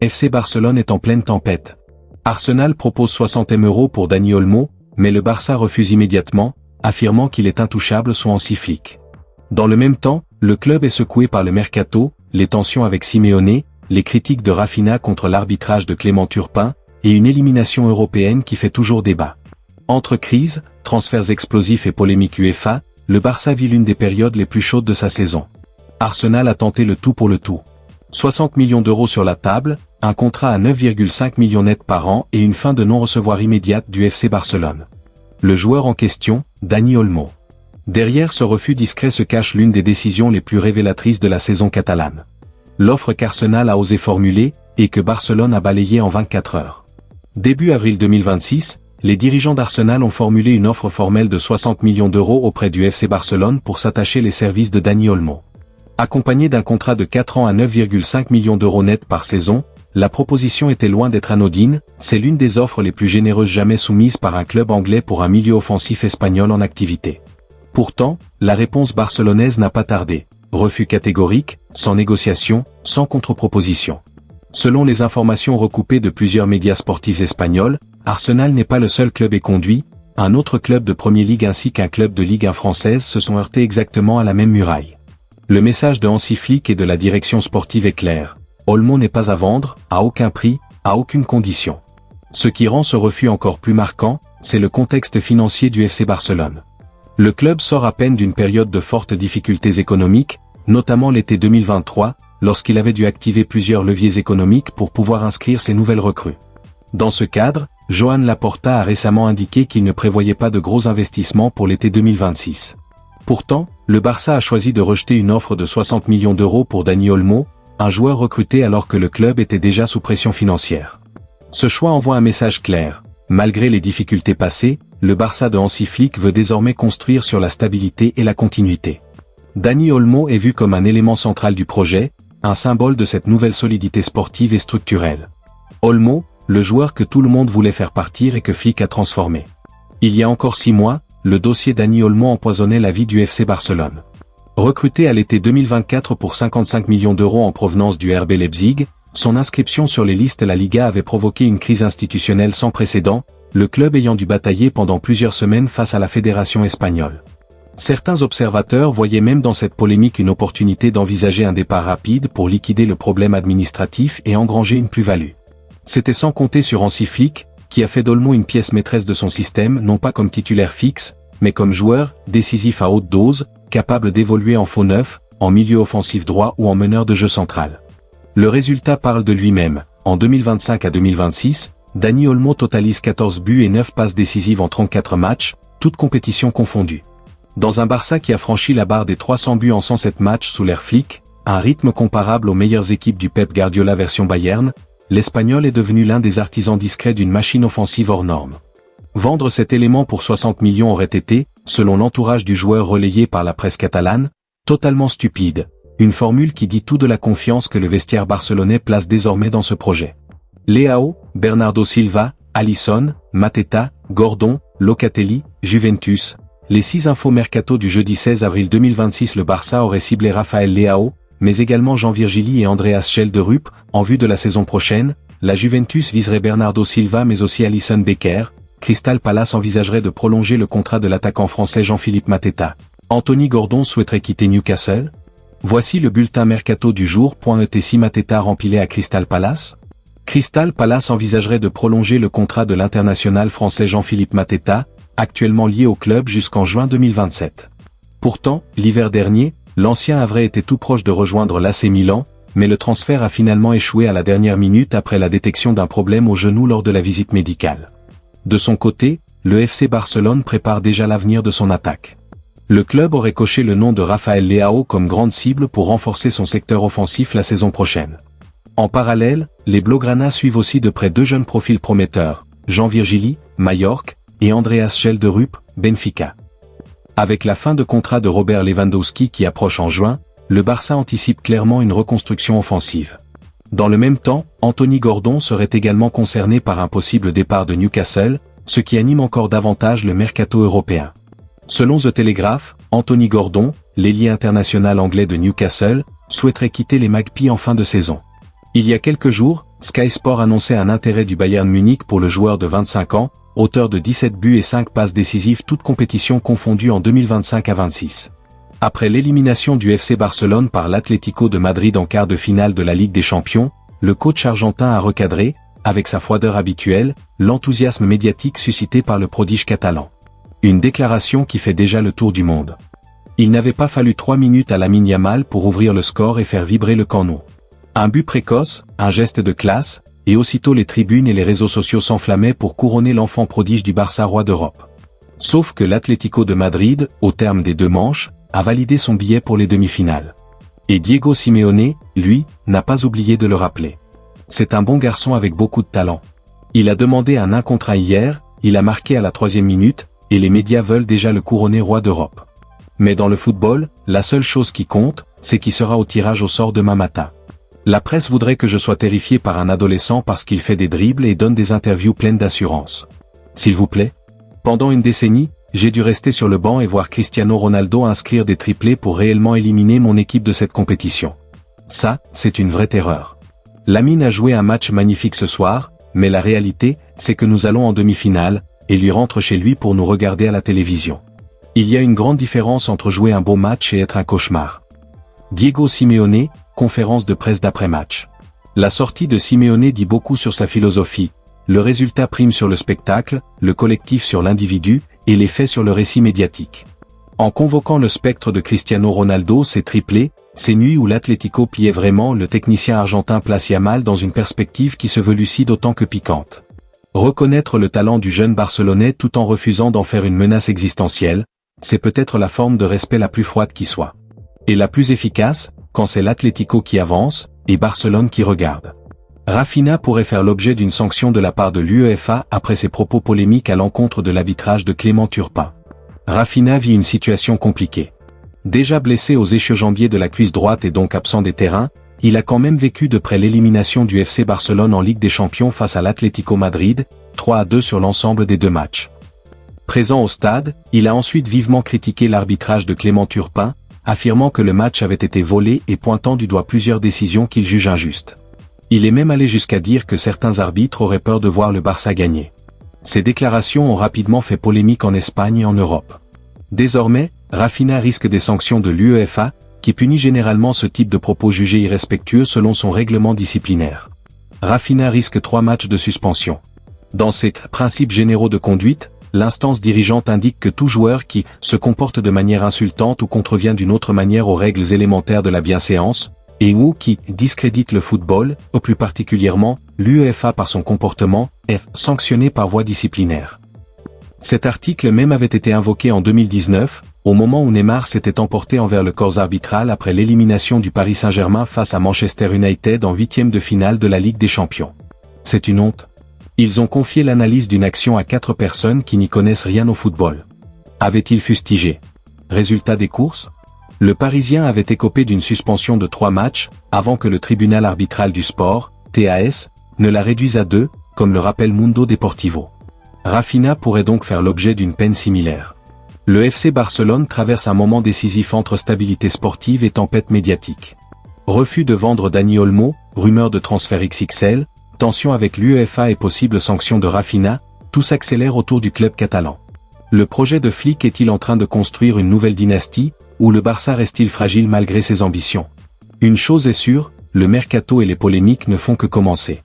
FC Barcelone est en pleine tempête. Arsenal propose 60 M € pour Dani Olmo, mais le Barça refuse immédiatement, affirmant qu'il est intouchable sous Hansi Flick. Dans le même temps, le club est secoué par le mercato, les tensions avec Simeone, les critiques de Rafinha contre l'arbitrage de Clément Turpin, et une élimination européenne qui fait toujours débat. Entre crises, transferts explosifs et polémiques UEFA, le Barça vit l'une des périodes les plus chaudes de sa saison. Arsenal a tenté le tout pour le tout. 60 millions d'euros sur la table, un contrat à 9,5 millions net par an et une fin de non-recevoir immédiate du FC Barcelone. Le joueur en question, Dani Olmo. Derrière ce refus discret se cache l'une des décisions les plus révélatrices de la saison catalane. L'offre qu'Arsenal a osé formuler, et que Barcelone a balayée en 24 heures. Début avril 2026, les dirigeants d'Arsenal ont formulé une offre formelle de 60 millions d'euros auprès du FC Barcelone pour s'attacher les services de Dani Olmo. Accompagné d'un contrat de 4 ans à 9,5 millions d'euros net par saison, la proposition était loin d'être anodine, c'est l'une des offres les plus généreuses jamais soumises par un club anglais pour un milieu offensif espagnol en activité. Pourtant, la réponse barcelonaise n'a pas tardé. Refus catégorique, sans négociation, sans contre-proposition. Selon les informations recoupées de plusieurs médias sportifs espagnols, Arsenal n'est pas le seul club éconduit, un autre club de Premier League ainsi qu'un club de Ligue 1 française se sont heurtés exactement à la même muraille. Le message de Hansi Flick et de la direction sportive est clair. Olmo n'est pas à vendre, à aucun prix, à aucune condition. Ce qui rend ce refus encore plus marquant, c'est le contexte financier du FC Barcelone. Le club sort à peine d'une période de fortes difficultés économiques, notamment l'été 2023, lorsqu'il avait dû activer plusieurs leviers économiques pour pouvoir inscrire ses nouvelles recrues. Dans ce cadre, Joan Laporta a récemment indiqué qu'il ne prévoyait pas de gros investissements pour l'été 2026. Pourtant, le Barça a choisi de rejeter une offre de 60 millions d'euros pour Dani Olmo, un joueur recruté alors que le club était déjà sous pression financière. Ce choix envoie un message clair. Malgré les difficultés passées, le Barça de Hansi Flick veut désormais construire sur la stabilité et la continuité. Dani Olmo est vu comme un élément central du projet, un symbole de cette nouvelle solidité sportive et structurelle. Olmo, le joueur que tout le monde voulait faire partir et que Flick a transformé. Il y a encore 6 mois, le dossier Dani Olmo empoisonnait la vie du FC Barcelone. Recruté à l'été 2024 pour 55 millions d'euros en provenance du RB Leipzig, son inscription sur les listes La Liga avait provoqué une crise institutionnelle sans précédent, le club ayant dû batailler pendant plusieurs semaines face à la fédération espagnole. Certains observateurs voyaient même dans cette polémique une opportunité d'envisager un départ rapide pour liquider le problème administratif et engranger une plus-value. C'était sans compter sur Hansi Flick, qui a fait d'Olmo une pièce maîtresse de son système non pas comme titulaire fixe, mais comme joueur, décisif à haute dose, capable d'évoluer en faux neuf, en milieu offensif droit ou en meneur de jeu central. Le résultat parle de lui-même. En 2025 à 2026, Dani Olmo totalise 14 buts et 9 passes décisives en 34 matchs, toutes compétitions confondues. Dans un Barça qui a franchi la barre des 300 buts en 107 matchs sous l'ère Flick, un rythme comparable aux meilleures équipes du Pep Guardiola version Bayern, l'Espagnol est devenu l'un des artisans discrets d'une machine offensive hors norme. Vendre cet élément pour 60 millions aurait été, selon l'entourage du joueur relayé par la presse catalane, totalement stupide, une formule qui dit tout de la confiance que le vestiaire barcelonais place désormais dans ce projet. Leao, Bernardo Silva, Alisson, Mateta, Gordon, Locatelli, Juventus. Les 6 infos mercato du jeudi 16 avril 2026. Le Barça aurait ciblé Rafael Leao, mais également Jean Virgili et Andreas Schelderup. En vue de la saison prochaine, la Juventus viserait Bernardo Silva mais aussi Alisson Becker. Crystal Palace envisagerait de prolonger le contrat de l'attaquant français Jean-Philippe Mateta. Anthony Gordon souhaiterait quitter Newcastle. Voici le bulletin mercato du jour. Si Mateta rempilait à Crystal Palace. Crystal Palace envisagerait de prolonger le contrat de l'international français Jean-Philippe Mateta, actuellement lié au club jusqu'en juin 2027. Pourtant, l'hiver dernier, l'ancien havrais était tout proche de rejoindre l'AC Milan, mais le transfert a finalement échoué à la dernière minute après la détection d'un problème au genou lors de la visite médicale. De son côté, le FC Barcelone prépare déjà l'avenir de son attaque. Le club aurait coché le nom de Rafael Leao comme grande cible pour renforcer son secteur offensif la saison prochaine. En parallèle, les Blaugrana suivent aussi de près 2 jeunes profils prometteurs, Jean Virgili, Mallorca, et Andreas Schelderup, Benfica. Avec la fin de contrat de Robert Lewandowski qui approche en juin, le Barça anticipe clairement une reconstruction offensive. Dans le même temps, Anthony Gordon serait également concerné par un possible départ de Newcastle, ce qui anime encore davantage le mercato européen. Selon The Telegraph, Anthony Gordon, l'ailier international anglais de Newcastle, souhaiterait quitter les Magpies en fin de saison. Il y a quelques jours, Sky Sport annonçait un intérêt du Bayern Munich pour le joueur de 25 ans, auteur de 17 buts et 5 passes décisives toutes compétitions confondues en 2025 à 26. Après l'élimination du FC Barcelone par l'Atlético de Madrid en quart de finale de la Ligue des Champions, le coach argentin a recadré, avec sa froideur habituelle, l'enthousiasme médiatique suscité par le prodige catalan. Une déclaration qui fait déjà le tour du monde. Il n'avait pas fallu 3 minutes à Lamine Yamal pour ouvrir le score et faire vibrer le canot. Un but précoce, un geste de classe, et aussitôt les tribunes et les réseaux sociaux s'enflammaient pour couronner l'enfant prodige du Barça roi d'Europe. Sauf que l'Atlético de Madrid, au terme des 2 manches, a validé son billet pour les demi-finales. Et Diego Simeone, lui, n'a pas oublié de le rappeler. C'est un bon garçon avec beaucoup de talent. Il a demandé un contrat hier, il a marqué à la 3e minute, et les médias veulent déjà le couronner roi d'Europe. Mais dans le football, la seule chose qui compte, c'est qui sera au tirage au sort demain matin. La presse voudrait que je sois terrifié par un adolescent parce qu'il fait des dribbles et donne des interviews pleines d'assurance. S'il vous plaît. Pendant une décennie, j'ai dû rester sur le banc et voir Cristiano Ronaldo inscrire des triplés pour réellement éliminer mon équipe de cette compétition. Ça, c'est une vraie terreur. Lamine a joué un match magnifique ce soir, mais la réalité, c'est que nous allons en demi-finale, et lui rentre chez lui pour nous regarder à la télévision. Il y a une grande différence entre jouer un beau match et être un cauchemar. Diego Simeone, conférence de presse d'après-match. La sortie de Simeone dit beaucoup sur sa philosophie, le résultat prime sur le spectacle, le collectif sur l'individu, et les faits sur le récit médiatique. En convoquant le spectre de Cristiano Ronaldo, ses triplés, ces nuits où l'Atlético pliait vraiment, le technicien argentin place Yamal dans une perspective qui se veut lucide autant que piquante. Reconnaître le talent du jeune Barcelonais tout en refusant d'en faire une menace existentielle, c'est peut-être la forme de respect la plus froide qui soit. Et la plus efficace, quand c'est l'Atlético qui avance, et Barcelone qui regarde. Rafinha pourrait faire l'objet d'une sanction de la part de l'UEFA après ses propos polémiques à l'encontre de l'arbitrage de Clément Turpin. Rafinha vit une situation compliquée. Déjà blessé aux ischio-jambiers de la cuisse droite et donc absent des terrains, il a quand même vécu de près l'élimination du FC Barcelone en Ligue des Champions face à l'Atlético Madrid, 3-2 sur l'ensemble des 2 matchs. Présent au stade, il a ensuite vivement critiqué l'arbitrage de Clément Turpin, affirmant que le match avait été volé et pointant du doigt plusieurs décisions qu'il juge injustes. Il est même allé jusqu'à dire que certains arbitres auraient peur de voir le Barça gagner. Ces déclarations ont rapidement fait polémique en Espagne et en Europe. Désormais, Rafinha risque des sanctions de l'UEFA, qui punit généralement ce type de propos jugés irrespectueux selon son règlement disciplinaire. Rafinha risque 3 matchs de suspension. Dans ses principes généraux de conduite, l'instance dirigeante indique que tout joueur qui se comporte de manière insultante ou contrevient d'une autre manière aux règles élémentaires de la bienséance, et ou qui discrédite le football, ou plus particulièrement, l'UEFA par son comportement, est sanctionné par voie disciplinaire. Cet article même avait été invoqué en 2019, au moment où Neymar s'était emporté envers le corps arbitral après l'élimination du Paris Saint-Germain face à Manchester United en 8e de finale de la Ligue des Champions. C'est une honte. Ils ont confié l'analyse d'une action à 4 personnes qui n'y connaissent rien au football. Avait-il fustigé? Résultat des courses? Le Parisien avait écopé d'une suspension de 3 matchs, avant que le tribunal arbitral du sport, TAS, ne la réduise à 2, comme le rappelle Mundo Deportivo. Rafinha pourrait donc faire l'objet d'une peine similaire. Le FC Barcelone traverse un moment décisif entre stabilité sportive et tempête médiatique. Refus de vendre Dani Olmo, rumeur de transfert XXL, tension avec l'UEFA et possible sanction de Rafinha, tout s'accélère autour du club catalan. Le projet de Flick est-il en train de construire une nouvelle dynastie, ou le Barça reste-t-il fragile malgré ses ambitions? Une chose est sûre, le mercato et les polémiques ne font que commencer.